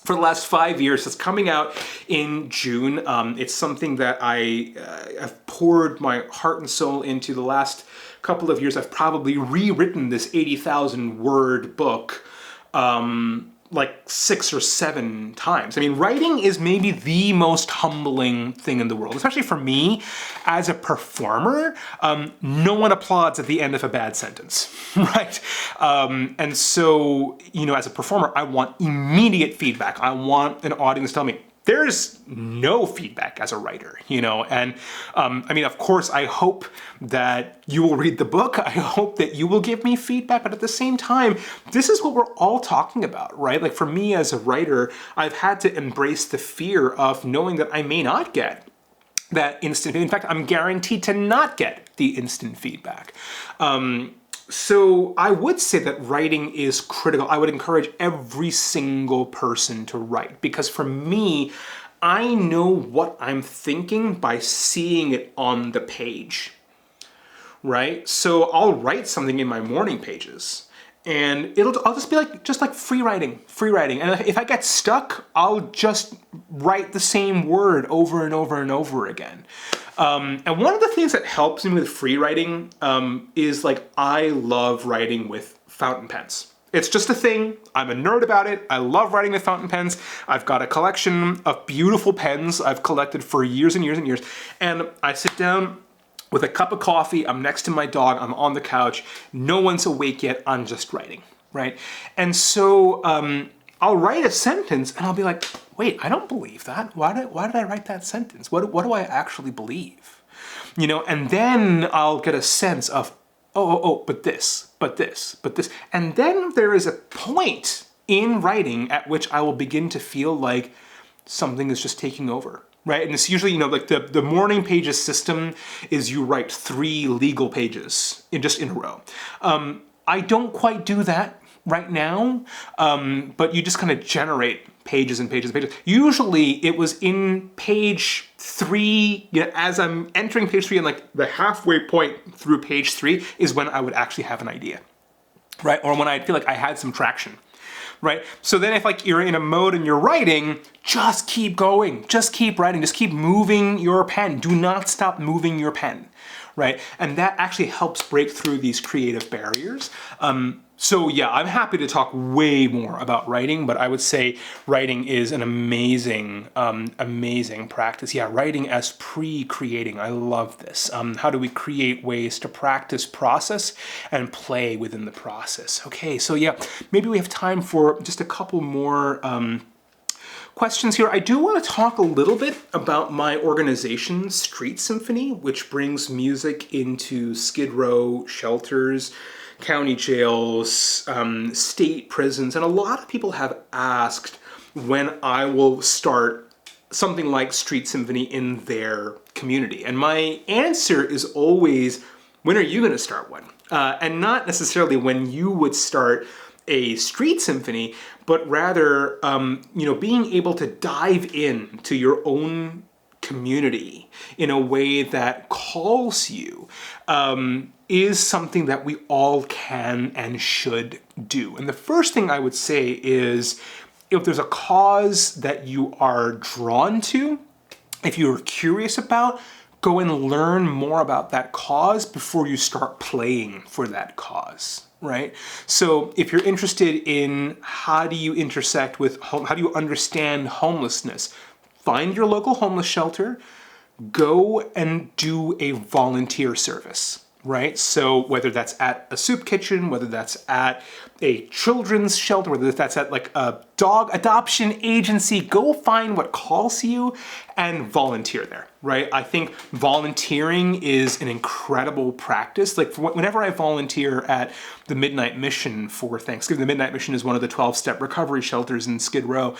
for the last 5 years. It's coming out in June. It's something that I have poured my heart and soul into. The last couple of years, I've probably rewritten this 80,000 word book like 6 or 7 times. I mean, writing is maybe the most humbling thing in the world, especially for me as a performer. No one applauds at the end of a bad sentence, right? And so, as a performer, I want immediate feedback. I want an audience to tell me, there's no feedback as a writer, and of course, I hope that you will read the book. I hope that you will give me feedback, but at the same time, this is what we're all talking about, right? Like for me as a writer, I've had to embrace the fear of knowing that I may not get that instant. In fact, I'm guaranteed to not get the instant feedback. So I would say that writing is critical. I would encourage every single person to write, because for me, I know what I'm thinking by seeing it on the page, right? So I'll write something in my morning pages, and I'll just be like free writing. And if I get stuck, I'll just write the same word over and over and over again. And one of the things that helps me with free writing is I love writing with fountain pens. It's just a thing. I'm a nerd about it. I love writing with fountain pens. I've got a collection of beautiful pens I've collected for years and years and years. And I sit down with a cup of coffee. I'm next to my dog. I'm on the couch. No one's awake yet. I'm just writing, right? And so I'll write a sentence and I'll be like, wait, I don't believe that. Why did I write that sentence? What do I actually believe? And then I'll get a sense of, but this. And then there is a point in writing at which I will begin to feel like something is just taking over. Right? And it's usually, like the morning pages system is you write 3 legal pages in a row. I don't quite do that right now, but you just kind of generate pages and pages and pages. Usually it was in page 3, as I'm entering page 3 and like the halfway point through page 3 is when I would actually have an idea, right? Or when I feel like I had some traction. Right? So then if like you're in a mode and you're writing, just keep going, just keep writing, just keep moving your pen. Do not stop moving your pen, right? And that actually helps break through these creative barriers. So yeah, I'm happy to talk way more about writing, but I would say writing is an amazing, amazing practice. Yeah, writing as pre-creating. I love this. How do we create ways to practice process and play within the process? Okay, so yeah, maybe we have time for just a couple more questions here. I do want to talk a little bit about my organization, Street Symphony, which brings music into Skid Row shelters, county jails, state prisons, and a lot of people have asked when I will start something like Street Symphony in their community. And my answer is always, when are you going to start one? And not necessarily when you would start a street symphony, but rather, being able to dive in to your own community in a way that calls you is something that we all can and should do. And the first thing I would say is, if there's a cause that you are drawn to, if you're curious about, go and learn more about that cause before you start playing for that cause, right? So if you're interested in how do you intersect with, how do you understand homelessness, find your local homeless shelter, go and do a volunteer service, right? So whether that's at a soup kitchen, whether that's at a children's shelter, whether that's at like a dog adoption agency, go find what calls you and volunteer there, right? I think volunteering is an incredible practice. Like whenever I volunteer at the Midnight Mission for Thanksgiving, the Midnight Mission is one of the 12-step recovery shelters in Skid Row.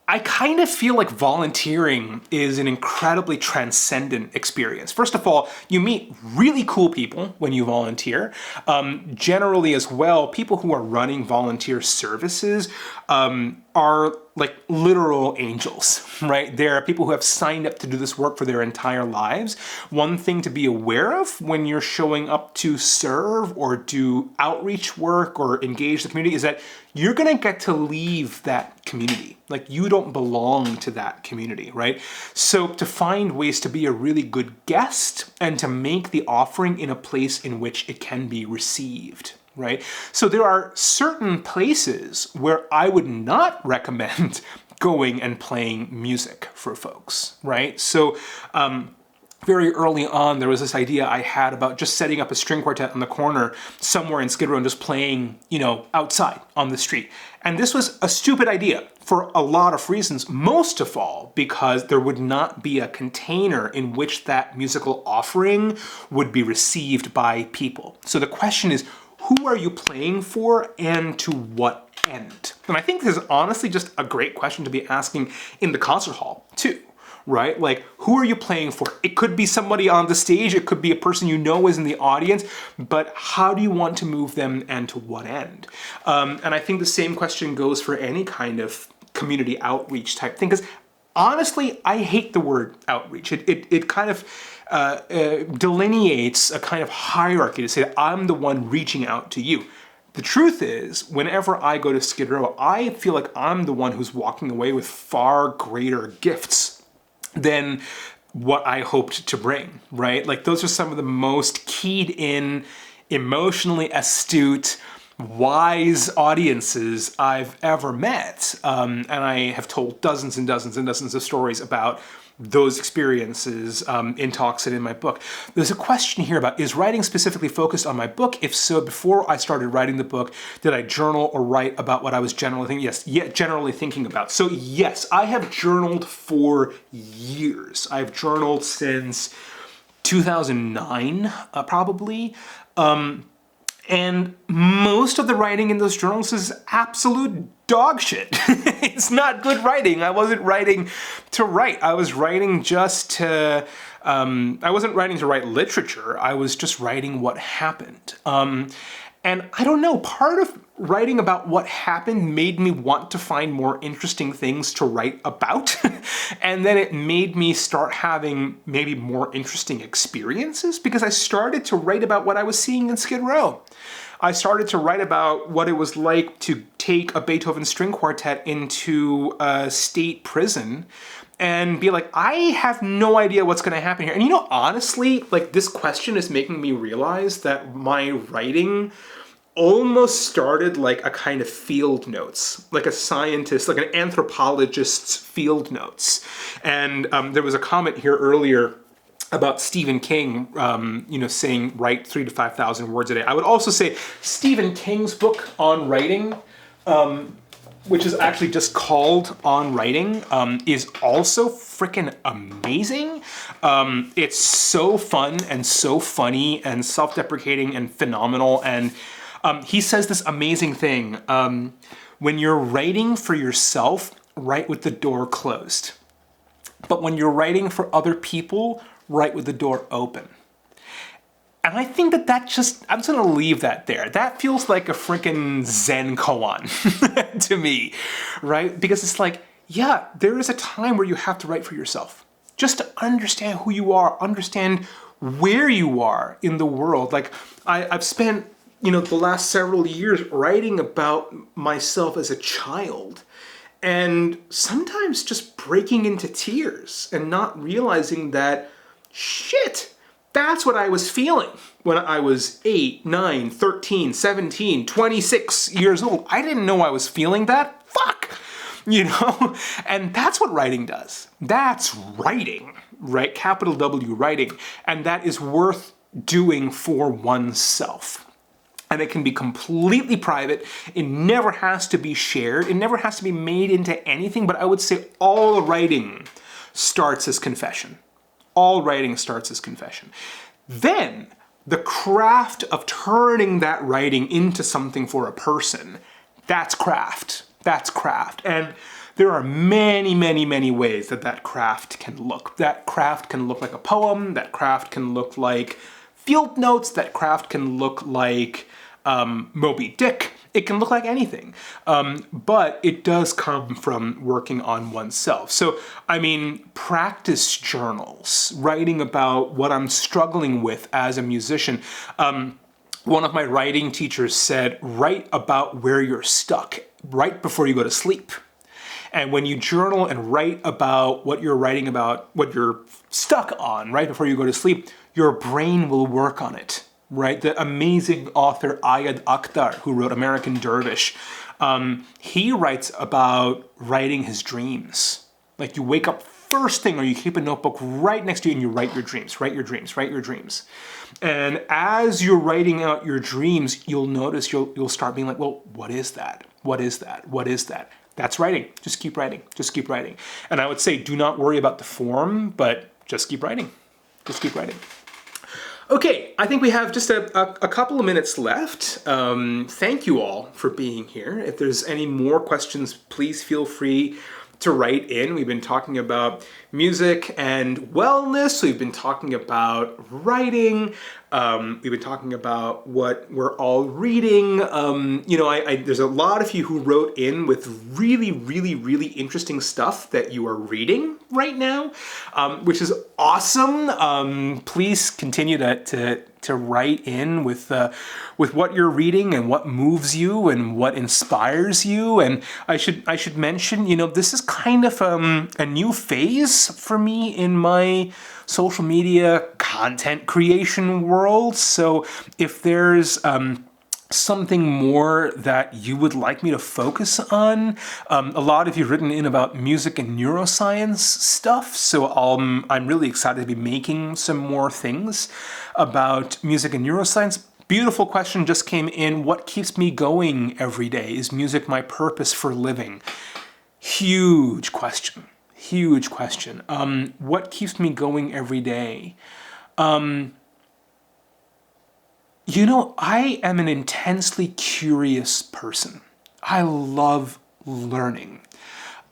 I kind of feel like volunteering is an incredibly transcendent experience. First of all, you meet really cool people when you volunteer. Generally as well, people who are running volunteer services are like literal angels, right? There are people who have signed up to do this work for their entire lives. One thing to be aware of when you're showing up to serve or do outreach work or engage the community is that you're gonna get to leave that community. Like you don't belong to that community, right? So to find ways to be a really good guest and to make the offering in a place in which it can be received, right? So there are certain places where I would not recommend going and playing music for folks, right? So very early on, there was this idea I had about just setting up a string quartet on the corner somewhere in Skid Row and just playing, outside on the street. And this was a stupid idea for a lot of reasons, most of all because there would not be a container in which that musical offering would be received by people. So the question is, who are you playing for and to what end? And I think this is honestly just a great question to be asking in the concert hall too, right? Like, who are you playing for? It could be somebody on the stage, it could be a person you know is in the audience, but how do you want to move them and to what end? And I think the same question goes for any kind of community outreach type thing, because honestly, I hate the word outreach. It kind of delineates a kind of hierarchy to say that I'm the one reaching out to you. The truth is, whenever I go to Skid Row, I feel like I'm the one who's walking away with far greater gifts than what I hoped to bring, right? Like those are some of the most keyed in, emotionally astute, wise audiences I've ever met. And I have told dozens and dozens and dozens of stories about those experiences in talks and in my book. There's a question here about, is writing specifically focused on my book? If so, before I started writing the book, did I journal or write about what I was generally thinking? Yes, generally thinking about. So yes, I have journaled for years. I've journaled since 2009, probably. And most of the writing in those journals is absolute dog shit. It's not good writing. I wasn't writing to write. I was writing just to, I wasn't writing to write literature. I was just writing what happened. And I don't know, part of writing about what happened made me want to find more interesting things to write about. And then it made me start having maybe more interesting experiences because I started to write about what I was seeing in Skid Row. I started to write about what it was like to take a Beethoven string quartet into a state prison and be like, I have no idea what's going to happen here. And you know, honestly, like this question is making me realize that my writing almost started like a kind of field notes, like a scientist, like an anthropologist's field notes. And there was a comment here earlier about Stephen King, saying write 3,000 to 5,000 words a day. I would also say Stephen King's book on writing, which is actually just called On Writing, is also freaking amazing. It's so fun and so funny and self-deprecating and phenomenal. And he says this amazing thing. When you're writing for yourself, write with the door closed. But when you're writing for other people, write with the door open. And I think that I'm just gonna leave that there. That feels like a freaking Zen koan to me, right? Because it's like, yeah, there is a time where you have to write for yourself. Just to understand who you are, understand where you are in the world. Like, I've spent, the last several years writing about myself as a child. And sometimes just breaking into tears and not realizing that, shit, that's what I was feeling when I was 8, 9, 13, 17, 26 years old. I didn't know I was feeling that. Fuck! And that's what writing does. That's writing, right? Capital W, writing. And that is worth doing for oneself. And it can be completely private. It never has to be shared. It never has to be made into anything. But I would say all writing starts as confession. All writing starts as confession. Then, the craft of turning that writing into something for a person, that's craft. That's craft. And there are many, many, many ways that craft can look. That craft can look like a poem. That craft can look like field notes. That craft can look like Moby Dick. It can look like anything, but it does come from working on oneself. So, practice journals, writing about what I'm struggling with as a musician. One of my writing teachers said, write about where you're stuck right before you go to sleep. And when you journal and write about what you're writing about, what you're stuck on right before you go to sleep, your brain will work on it. Right, the amazing author Ayad Akhtar, who wrote American Dervish, he writes about writing his dreams. Like you wake up first thing, or you keep a notebook right next to you and you write your dreams, write your dreams, write your dreams. And as you're writing out your dreams, you'll notice you'll start being like, well, what is that? What is that? What is that? That's writing. Just keep writing. Just keep writing. And I would say, do not worry about the form, but just keep writing. Just keep writing. Okay, I think we have just a couple of minutes left. Thank you all for being here. If there's any more questions, please feel free to write in. We've been talking about music and wellness. We've been talking about writing. We've been talking about what we're all reading. There's a lot of you who wrote in with really, really, really interesting stuff that you are reading right now, which is awesome. Please continue to write in with what you're reading and what moves you and what inspires you. And I should mention, this is kind of a new phase for me in my social media content creation world. So if there's something more that you would like me to focus on? A lot of you've written in about music and neuroscience stuff, so I'm really excited to be making some more things about music and neuroscience. Beautiful question just came in. What keeps me going every day? Is music my purpose for living? Huge question. Huge question. What keeps me going every day? I am an intensely curious person. I love learning.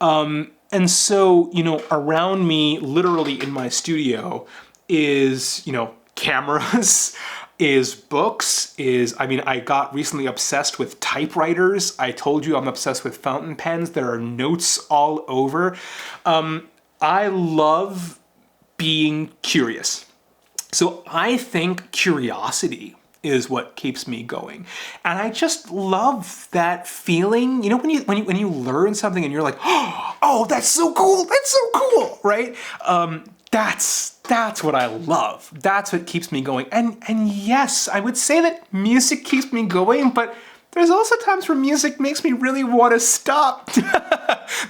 And so, around me, literally in my studio, is, cameras, is books, I got recently obsessed with typewriters. I told you I'm obsessed with fountain pens. There are notes all over. I love being curious. So I think curiosity is what keeps me going. And I just love that feeling, when you learn something and you're like, oh, that's so cool, right? That's what I love. That's what keeps me going. And yes, I would say that music keeps me going, but there's also times where music makes me really want to stop.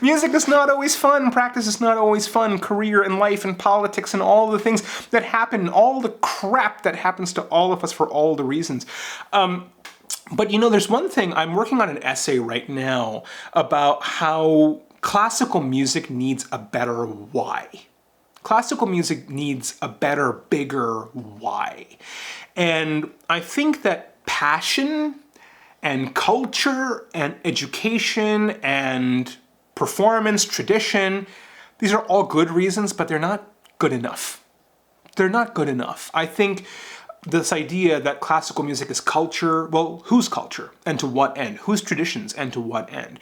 Music is not always fun. Practice is not always fun. Career and life and politics and all the things that happen, all the crap that happens to all of us for all the reasons. But there's one thing. I'm working on an essay right now about how classical music needs a better why. Classical music needs a better, bigger why. And I think that passion and culture and education and performance, tradition, these are all good reasons, but they're not good enough. They're not good enough. I think this idea that classical music is culture, well, whose culture and to what end? Whose traditions and to what end?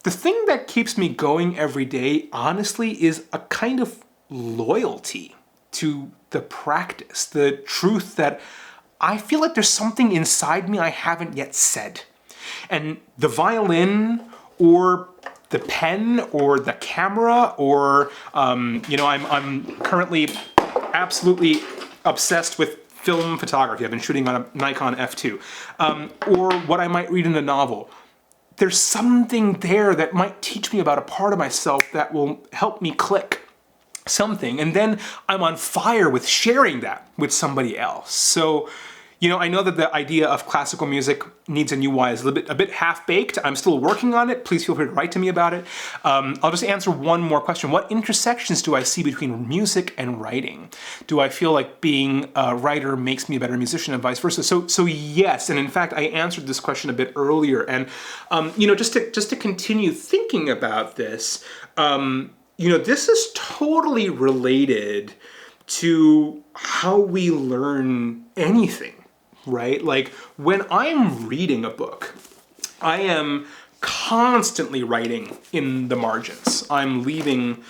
The thing that keeps me going every day, honestly, is a kind of loyalty to the practice, the truth that I feel like there's something inside me I haven't yet said. And the violin or the pen or the camera or, I'm currently absolutely obsessed with film photography. I've been shooting on a Nikon F2. Or what I might read in a novel. There's something there that might teach me about a part of myself that will help me click something. And then I'm on fire with sharing that with somebody else. So, I know that the idea of classical music needs a new why is a bit half-baked. I'm still working on it. Please feel free to write to me about it. I'll just answer one more question. What intersections do I see between music and writing? Do I feel like being a writer makes me a better musician and vice versa? So yes, and in fact, I answered this question a bit earlier. And just to continue thinking about this, this is totally related to how we learn anything. Right? Like when I'm reading a book, I am constantly writing in the margins. I'm leaving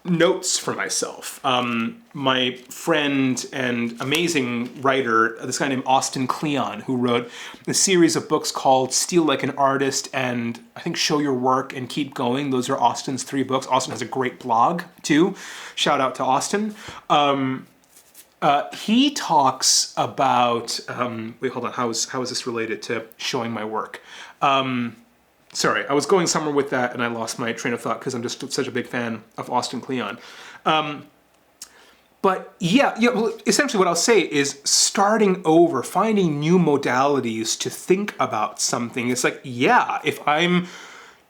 notes for myself. My friend and amazing writer, this guy named Austin Kleon, who wrote a series of books called Steal Like an Artist and I think Show Your Work and Keep Going. Those are Austin's 3 books. Austin has a great blog too. Shout out to Austin. He talks about, wait, hold on, how is this related to showing my work? Sorry, I was going somewhere with that and I lost my train of thought because I'm just such a big fan of Austin Kleon. But well, essentially what I'll say is starting over, finding new modalities to think about something. It's like, if I'm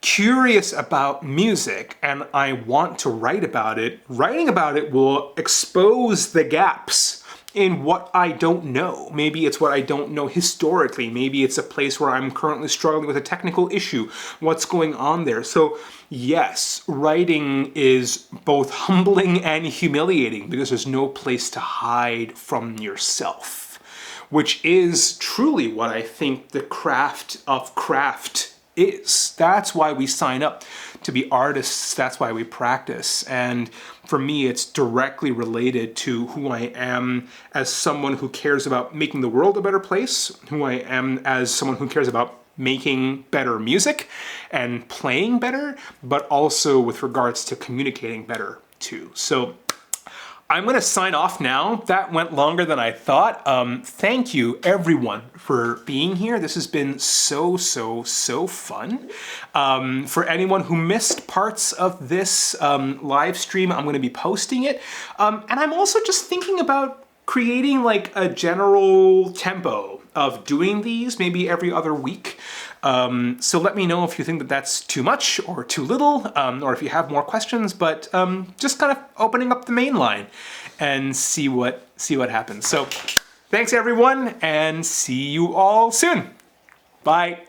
curious about music and I want to write about it, writing about it will expose the gaps in what I don't know. Maybe it's what I don't know historically. Maybe it's a place where I'm currently struggling with a technical issue. What's going on there? So yes, writing is both humbling and humiliating because there's no place to hide from yourself, which is truly what I think the craft of craft is. That's why we sign up to be artists. That's why we practice. And for me, it's directly related to who I am as someone who cares about making the world a better place, who I am as someone who cares about making better music and playing better, but also with regards to communicating better too. So I'm going to sign off now. That went longer than I thought. Thank you, everyone, for being here. This has been so fun. For anyone who missed parts of this live stream, I'm going to be posting it. And I'm also just thinking about creating like a general tempo of doing these maybe every other week. So let me know if you think that that's too much or too little, or if you have more questions, but just kind of opening up the main line and see what happens. So thanks everyone, and see you all soon. Bye.